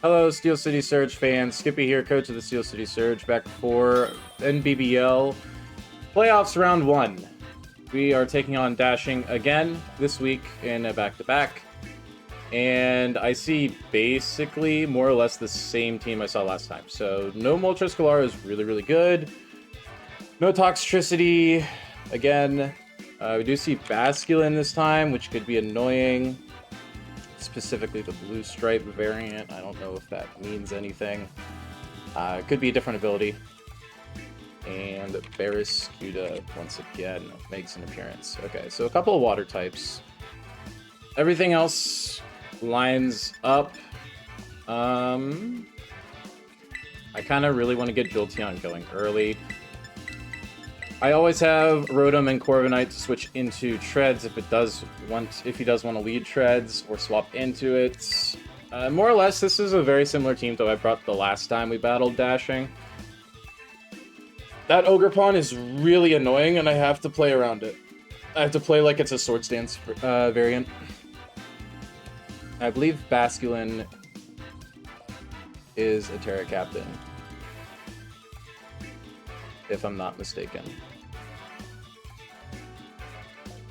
Hello, Steel City Surge fans. Kippy here, coach of the Steel City Surge, back for NBBL Playoffs Round 1. We are taking on Dashing again this week in a back-to-back. And I see basically more or less the same team I saw last time. So no Moltres Scholar is really, really good. No Toxtricity. Again, we do see Basculin this time, which could be annoying. Specifically the blue stripe variant. I don't know if that means anything. It could be a different ability. And Barraskewda once again makes an appearance. Okay, so a couple of water types. Everything else lines up. I kind of really want to get Jolteon going early. I always have Rotom and Corviknight to switch into Treads if he does want to lead Treads or swap into it. More or less, this is a very similar team to what I brought the last time we battled Dashing. That Ogerpon is really annoying, and I have to play around it. I have to play like it's a Swords Dance variant. I believe Basculin is a Terra Captain, if I'm not mistaken.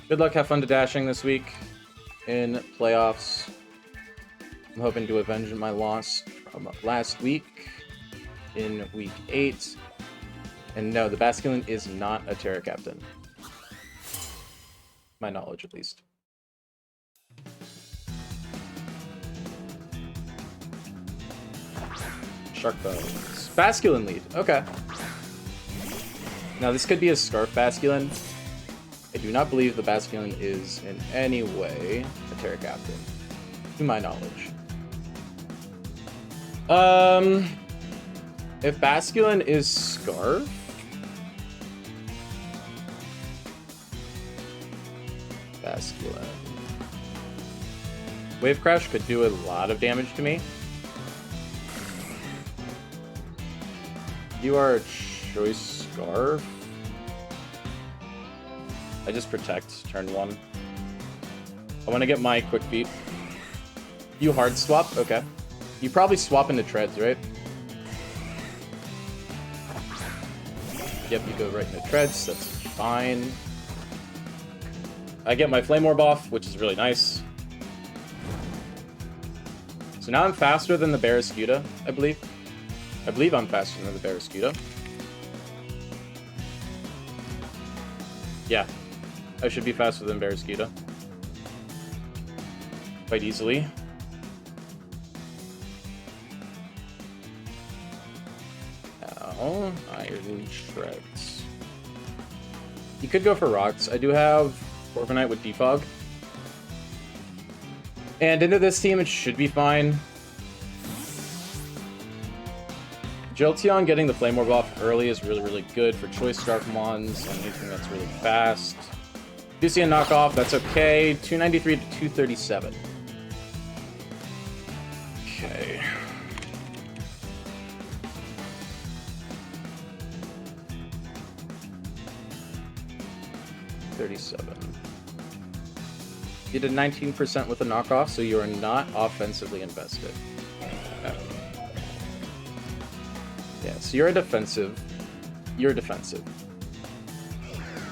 Good luck, have fun to Dashing this week in playoffs. I'm hoping to avenge my loss from last week in week 8. And no, the Basculin is not a Terra Captain. My knowledge, at least. Shark Bones. Basculin lead. Okay. Now, this could be a Scarf Basculin. I do not believe the Basculin is in any way a Terra Captain, to my knowledge. If Basculin is Scarf, Basculin. Wave Crash could do a lot of damage to me. You are a choice Scarf. I just protect turn 1. I want to get my quick beat. You hard swap? Okay. You probably swap into Treads, right? Yep, you go right into Treads. That's fine. I get my Flame Orb off, which is really nice. So now I'm faster than the Barraskewda, I believe. I believe I'm faster than the Barraskewda. Yeah. I should be faster than Barraskewda. Quite easily. Now, Iron Shreds. You could go for Rocks. I do have Corviknight with Defog. And into this team, it should be fine. Jolteon getting the Flame Orb off early is really, really good for Choice Scarfmons and anything that's really fast. Do see a knockoff, that's okay. 293 to 237. Okay. You did 19% with a knockoff, so you are not offensively invested. Yeah, so you're defensive. You're defensive.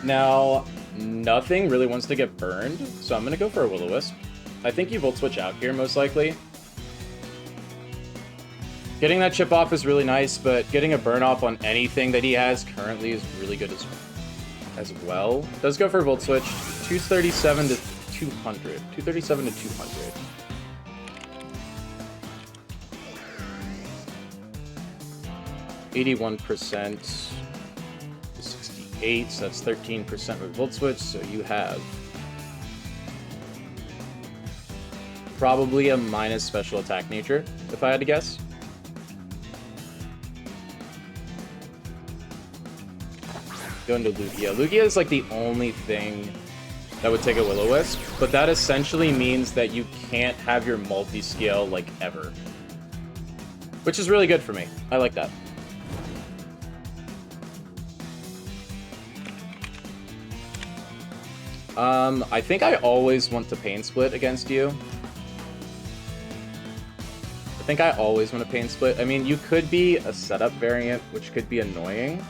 Now, nothing really wants to get burned, so I'm going to go for a Will-O-Wisp. I think you Volt Switch out here, most likely. Getting that chip off is really nice, but getting a burn off on anything that he has currently is really good as well. Does go for Volt Switch. 237 to 200. 237 to 200. %, 68, so that's 13% with Volt Switch, so you have probably a minus special attack nature, if I had to guess. Go into Lugia. Lugia is like the only thing that would take a Will-O-Wisp, but that essentially means that you can't have your multi-scale like ever. Which is really good for me. I like that. I think I always want to Pain Split against you. I think I always want to Pain Split. I mean, you could be a setup variant, which could be annoying.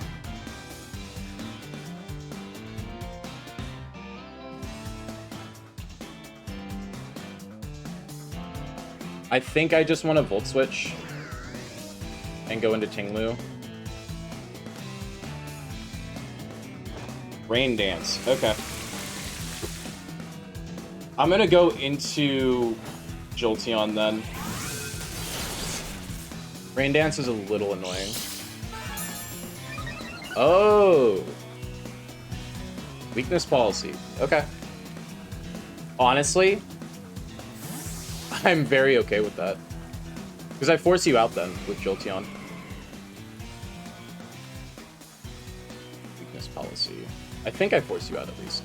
I think I just want to Volt Switch and go into Tinglu. Rain Dance. Okay. I'm going to go into Jolteon then. Rain Dance is a little annoying. Oh. Weakness policy. Okay. Honestly, I'm very okay with that. Because I force you out then with Jolteon. Weakness policy. I think I force you out at least.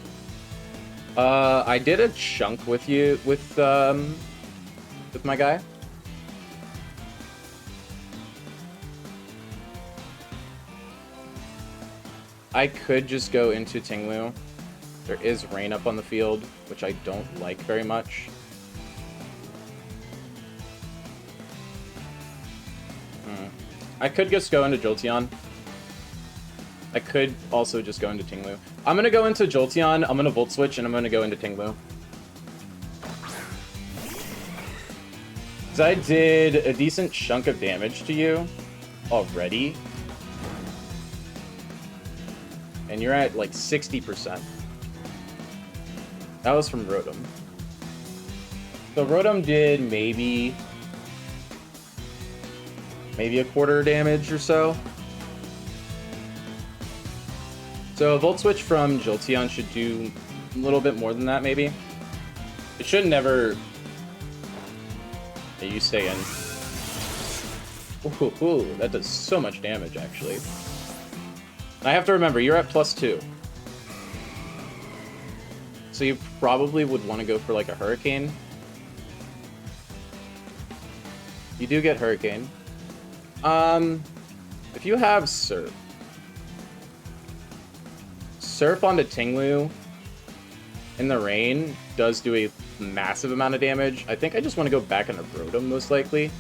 I did a chunk with you with my guy. I could just go into Tinglu. There is rain up on the field, which I don't like very much. I could just go into Jolteon. I could also just go into Tinglu. I'm going to go into Jolteon, I'm going to Volt Switch, and I'm going to go into Tinglu. So I did a decent chunk of damage to you already. And you're at like 60%. That was from Rotom. So Rotom did maybe a quarter damage or so. So a Volt Switch from Jolteon should do a little bit more than that, maybe. It should never... Yeah, you stay in. Ooh, that does so much damage, actually. I have to remember, you're at +2. So you probably would want to go for like a Hurricane. You do get Hurricane. If you have Surf onto Tinglu in the rain does do a massive amount of damage. I think I just want to go back into Rotom, most likely.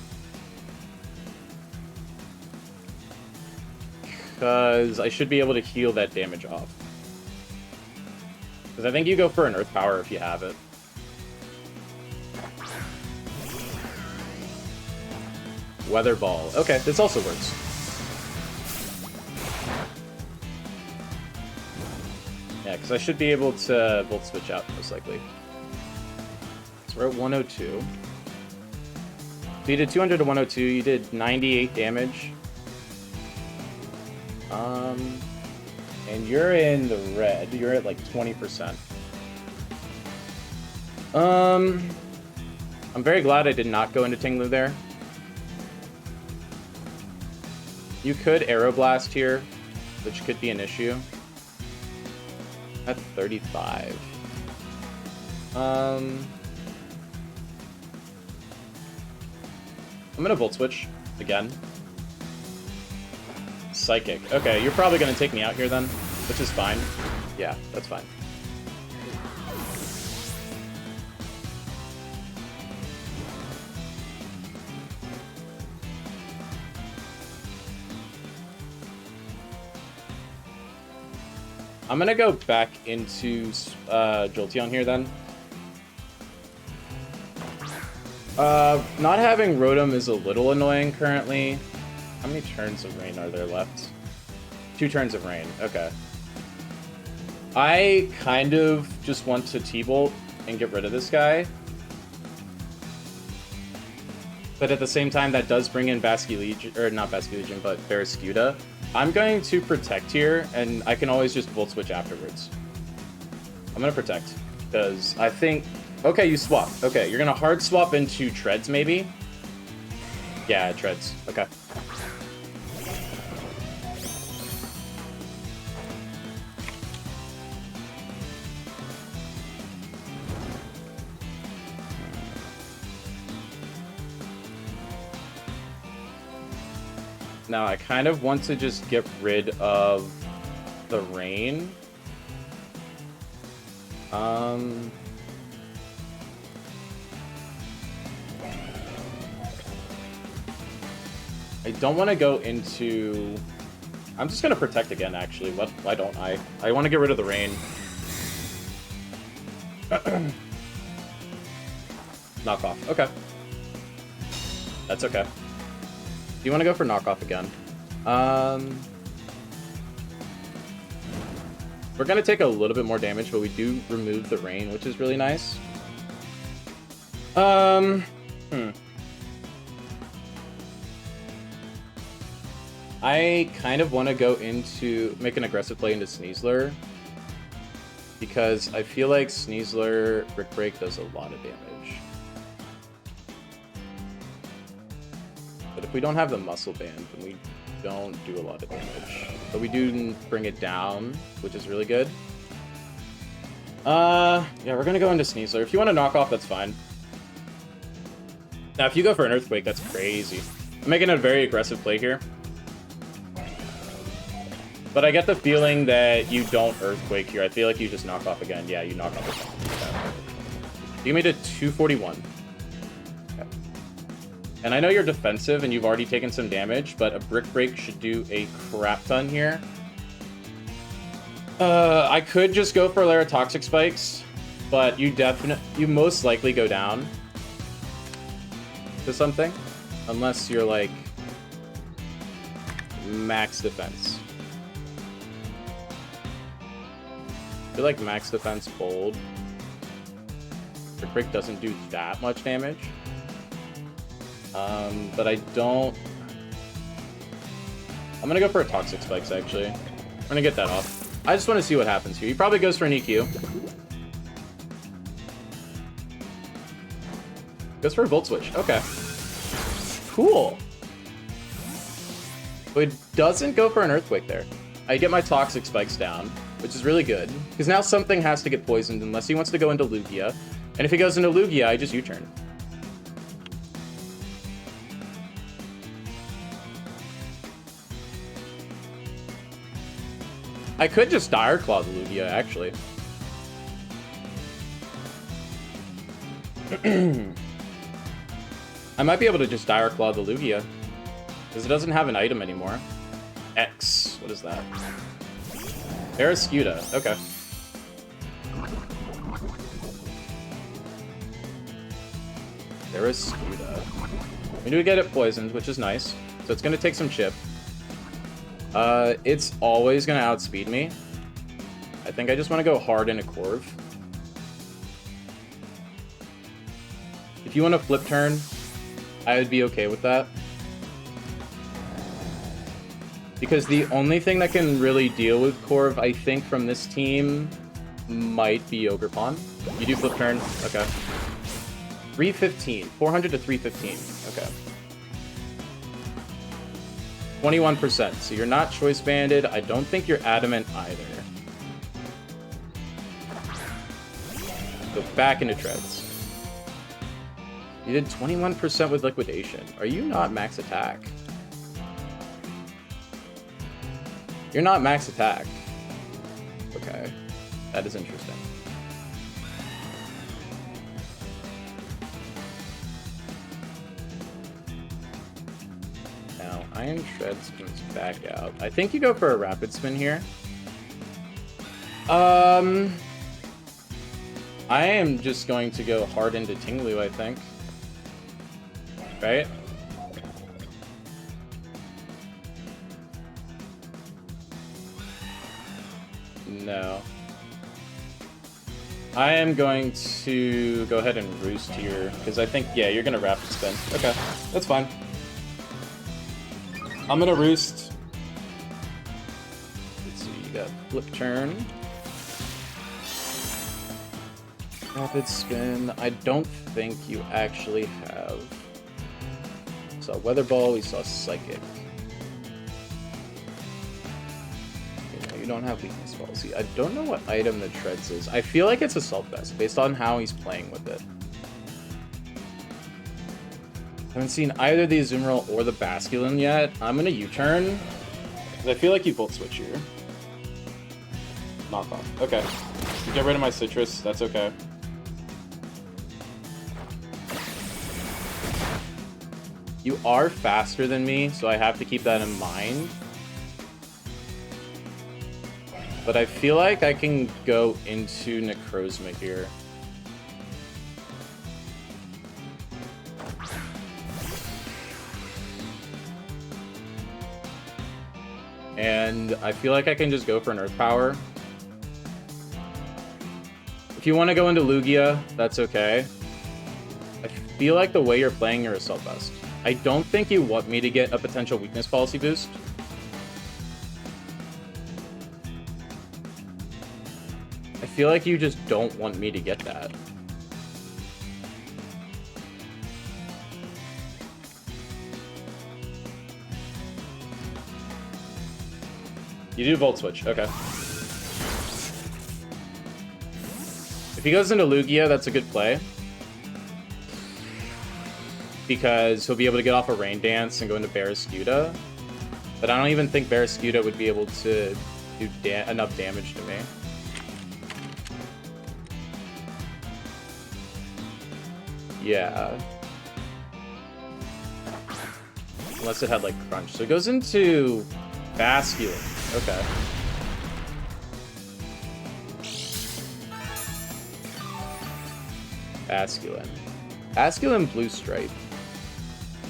Because I should be able to heal that damage off. Because I think you go for an Earth Power if you have it. Weather Ball. Okay, this also works. Yeah, because I should be able to Volt Switch out, most likely. So we're at 102. So you did 200 to 102, you did 98 damage. And you're in the red. You're at like 20%. I'm very glad I did not go into Tinglu there. You could Aeroblast here, which could be an issue. At 35. I'm gonna Volt Switch again. Psychic. Okay, you're probably gonna take me out here then, which is fine. Yeah, that's fine. I'm gonna go back into Jolteon here then. Not having Rotom is a little annoying currently. How many turns of rain are there left? 2 turns of rain. Okay. I kind of just want to T-Bolt and get rid of this guy. But at the same time, that does bring in Basculegion, or not Basculegion, but Barraskewda. I'm going to Protect here, and I can always just Volt Switch afterwards. I'm going to Protect, because I think... Okay, you swap. Okay, you're going to hard swap into Treads, maybe? Yeah, Treads. Okay. Now, I kind of want to just get rid of the rain. I don't want to go into... I'm just going to protect again, actually. Why don't I? I want to get rid of the rain. Knockoff. Okay. That's okay. Do you want to go for knockoff again? We're going to take a little bit more damage, but we do remove the rain, which is really nice. I kind of want to go into... make an aggressive play into Sneasler. Because I feel like Sneasler Brick Break does a lot of damage. But if we don't have the muscle band, then we don't do a lot of damage. But we do bring it down, which is really good. Yeah, we're gonna go into Sneasler. If you want to knock off, that's fine. Now, if you go for an Earthquake, that's crazy. I'm making a very aggressive play here. But I get the feeling that you don't Earthquake here. I feel like you just knock off again. Yeah, you knock off again. Okay. You made it 241. Okay. And I know you're defensive and you've already taken some damage, but a Brick Break should do a crap ton here. I could just go for Lara Toxic Spikes, but you most likely go down to something. Unless you're like max defense. I feel like max defense bold. Brick Break doesn't do that much damage. But I don't... I'm gonna go for a Toxic Spikes, actually. I'm gonna get that off. I just want to see what happens here. He probably goes for an EQ. Goes for a Volt Switch. Okay. Cool. But it doesn't go for an Earthquake there. I get my Toxic Spikes down, which is really good. Because now something has to get poisoned unless he wants to go into Lugia. And if he goes into Lugia, I just U-turn. I could just Dire Claw the Lugia, actually. I might be able to just Dire Claw the Lugia. Because it doesn't have an item anymore. X. What is that? Barraskewda. Okay. Barraskewda. We do get it poisoned, which is nice. So it's going to take some chip. It's always going to outspeed me. I think I just want to go hard into Corv. If you want to flip turn, I would be okay with that. Because the only thing that can really deal with Corv, I think, from this team might be Ogerpon. You do flip turn? Okay. 315. 400 to 315. Okay. 21%. So you're not choice banded. I don't think you're adamant either. Go back into treads. You did 21% with liquidation. Are you not max attack? You're not max attack. Okay. That is interesting. Now, Iron Treads comes back out. I think you go for a Rapid Spin here. I am just going to go hard into Tinglu, I think. Right? No. I am going to go ahead and Roost here, because I think, yeah, you're going to Rapid Spin. Okay, that's fine. I'm going to Roost. Let's see, you got Flip Turn. Rapid Spin. I don't think you actually have... We saw Weather Ball, we saw Psychic. You don't have weakness policy. I don't know what item the Treads is. I feel like it's Assault Vest, based on how he's playing with it. I haven't seen either the Azumarill or the Basculin yet. I'm gonna U-turn, because I feel like you Volt Switch here. Knock off. Okay. You get rid of my Citrus, that's okay. You are faster than me, so I have to keep that in mind. But I feel like I can go into Necrozma here. And I feel like I can just go for an Earth Power. If you want to go into Lugia, that's okay. I feel like the way you're playing your Assault Vest. I don't think you want me to get a potential weakness policy boost. I feel like you just don't want me to get that. You do Volt Switch, okay. If he goes into Lugia, that's a good play. Because he'll be able to get off a Rain Dance and go into Barraskewda. But I don't even think Barraskewda would be able to do enough damage to me. Yeah. Unless it had, like, Crunch. So it goes into Basculin. Okay. Basculin. Basculin Blue Stripe.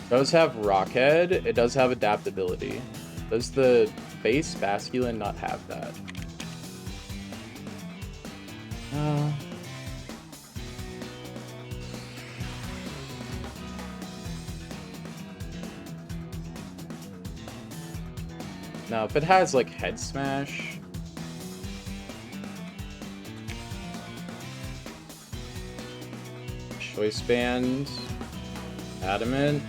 Does have Rockhead. It does have Adaptability. Does the base Basculin not have that? No, if it has, like, Head Smash... Choice Band... Adamant...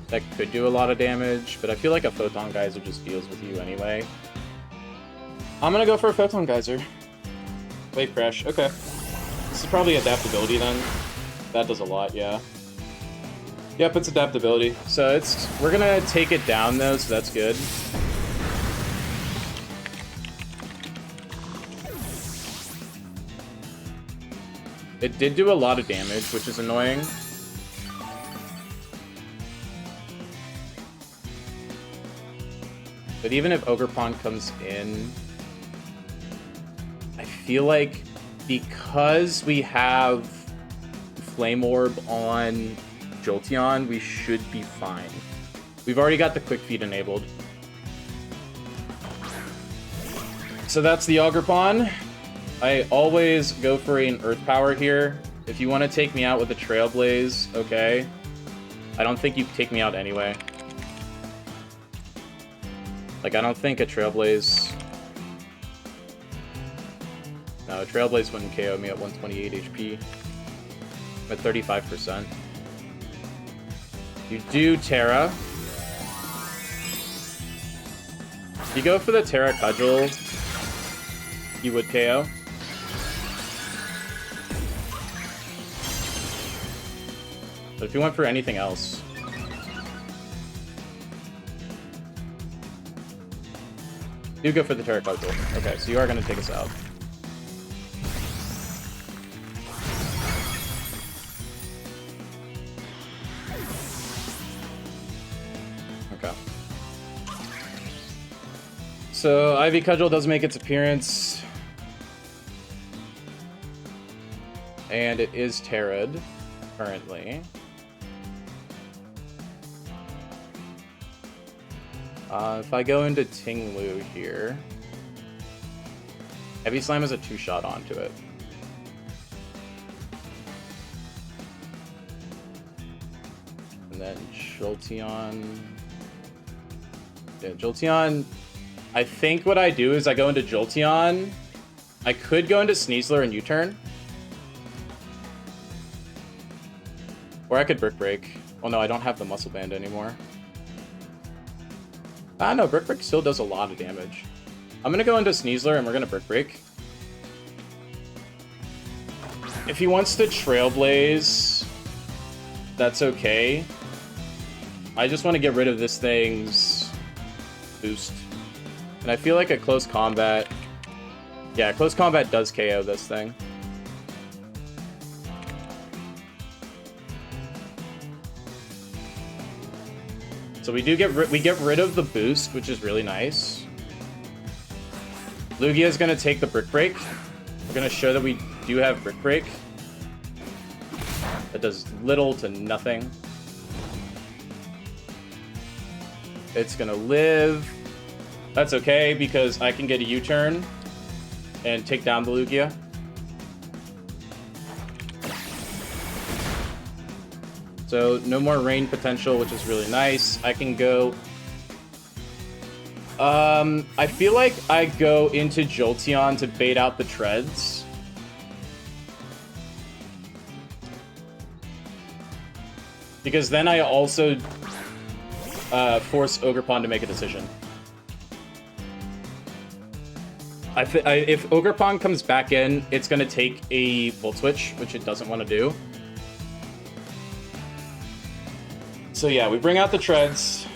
That could do a lot of damage, but I feel like a Photon Geyser just deals with you anyway. I'm gonna go for a Photon Geyser. Wave Crash, okay. This is probably Adaptability then. That does a lot, yeah. Yep, it's Adaptability. So we're gonna take it down though, so that's good. It did do a lot of damage, which is annoying. But even if Ogerpon comes in, I feel like because we have Flame Orb on Jolteon, we should be fine. We've already got the Quick Feed enabled. So that's the Ogerpon. I always go for an Earth Power here. If you want to take me out with a Trailblaze, okay. I don't think you take me out anyway. Like, I don't think a Trailblaze... No, a Trailblaze wouldn't KO me at 128 HP. I'm at 35%. You do Terra. If you go for the Terra Cudgel, you would KO. But if you went for anything else... Do go for the Terra Cudgel. Okay, so you are going to take us out. Okay. So Ivy Cudgel does make its appearance. And it is Terra'd currently. If I go into Ting-Lu here, Heavy Slam is a 2-shot onto it. And then Jolteon. Yeah, Jolteon. I think what I do is I go into Jolteon. I could go into Sneasler and U-turn. Or I could Brick Break. Oh no, I don't have the Muscle Band anymore. Ah, no, Brick Break still does a lot of damage. I'm gonna go into Sneasler and we're gonna Brick Break. If he wants to Trailblaze, that's okay. I just want to get rid of this thing's boost. And I feel like a Close Combat... Yeah, Close Combat does KO this thing. So we do get rid of the boost, which is really nice. Lugia is going to take the Brick Break. We're going to show that we do have Brick Break. That does little to nothing. It's going to live. That's okay, because I can get a U-turn and take down the Lugia. So no more rain potential, which is really nice. I can go... I feel like I go into Jolteon to bait out the treads. Because then I also force Ogerpon to make a decision. If Ogerpon comes back in, it's going to take a Volt Switch, which it doesn't want to do. So yeah, we bring out the treads.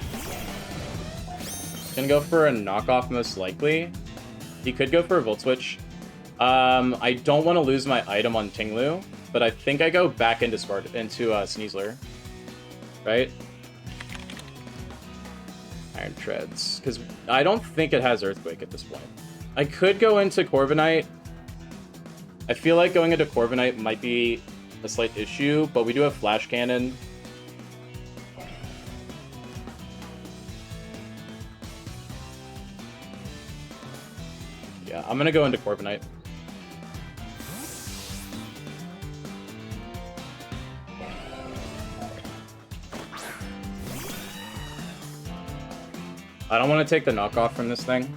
Gonna go for a knockoff most likely. He could go for a Volt Switch. I don't want to lose my item on Tinglu, but I think I go back into Sneasler. Right? Iron Treads. Because I don't think it has Earthquake at this point. I could go into Corviknight. I feel like going into Corviknight might be a slight issue, but we do have Flash Cannon. Yeah, I'm gonna go into Corviknight. I don't want to take the knockoff from this thing.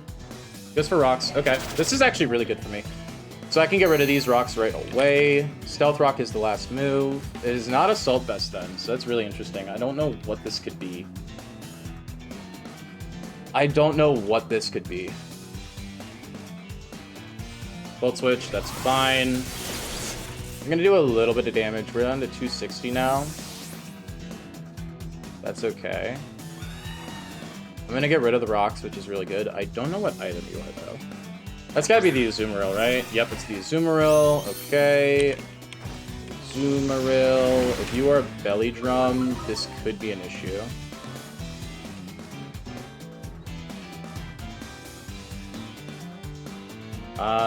Goes for rocks. Okay, this is actually really good for me. So I can get rid of these rocks right away. Stealth Rock is the last move. It is not Assault Vest then, so that's really interesting. I don't know what this could be. I don't know what this could be. Volt Switch, that's fine. I'm gonna do a little bit of damage. We're down to 260 now. That's okay. I'm gonna get rid of the rocks, which is really good. I don't know what item you are, though. That's gotta be the Azumarill, right? Yep, it's the Azumarill. Okay. Azumarill. If you are a Belly Drum, this could be an issue.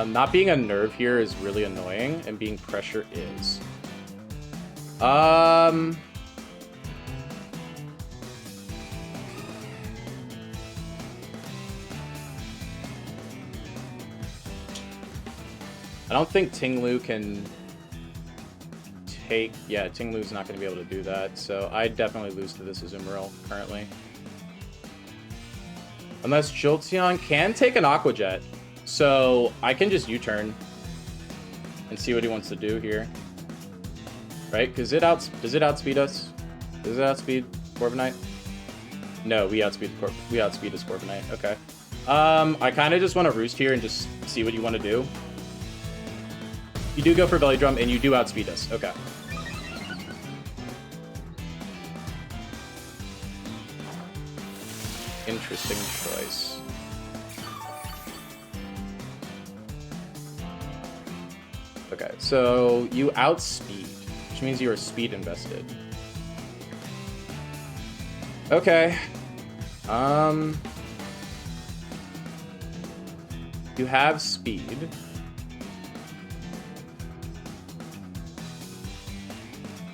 Not being a nerve here is really annoying, and being pressure is. I don't think Tinglu can take... Yeah, Tinglu's not going to be able to do that, so I definitely lose to this Azumarill currently. Unless Jolteon can take an Aqua Jet. So I can just U-turn and see what he wants to do here. Right? Because does it outspeed us? Does it outspeed Corviknight? No, we outspeed his Corviknight. Okay. I kind of just want to roost here and just see what you want to do. You do go for Belly Drum, and you do outspeed us. Okay. Interesting choice. Okay, so you outspeed, which means you are speed invested. Okay. You have speed.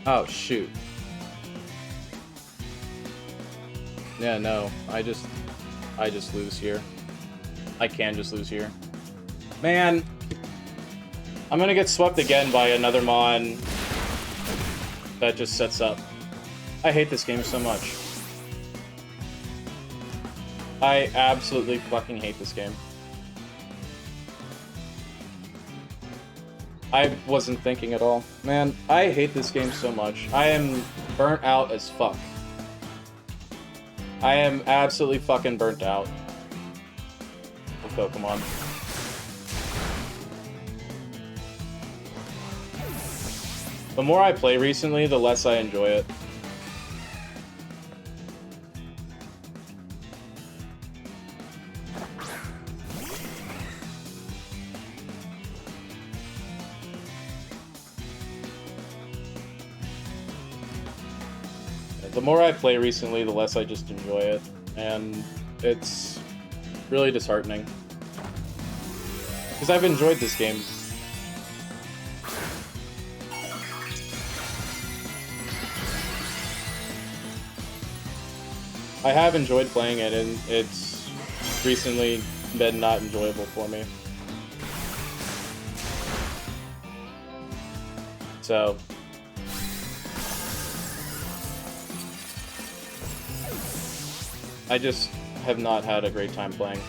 Oh, shoot. Yeah, no. I just lose here. I can just lose here. Man. I'm gonna get swept again by another Mon that just sets up. I hate this game so much. I absolutely fucking hate this game. I wasn't thinking at all. Man, I hate this game so much. I am burnt out as fuck. I am absolutely fucking burnt out with Pokemon. The more I play recently, the less I enjoy it. The more I play recently, the less I just enjoy it, and it's really disheartening. Because I've enjoyed this game. I have enjoyed playing it, and it's recently been not enjoyable for me. So I just have not had a great time playing.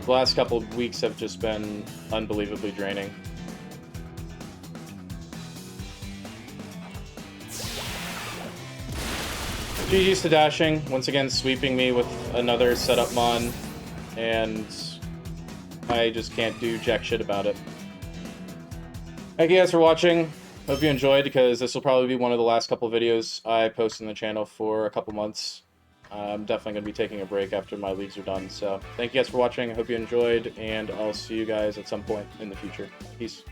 The last couple of weeks have just been unbelievably draining. GG's to Dashing, once again sweeping me with another setup mon, and I just can't do jack shit about it. Thank you guys for watching. Hope you enjoyed, because this will probably be one of the last couple videos I post on the channel for a couple months. I'm definitely going to be taking a break after my leagues are done, so thank you guys for watching. I hope you enjoyed, and I'll see you guys at some point in the future. Peace.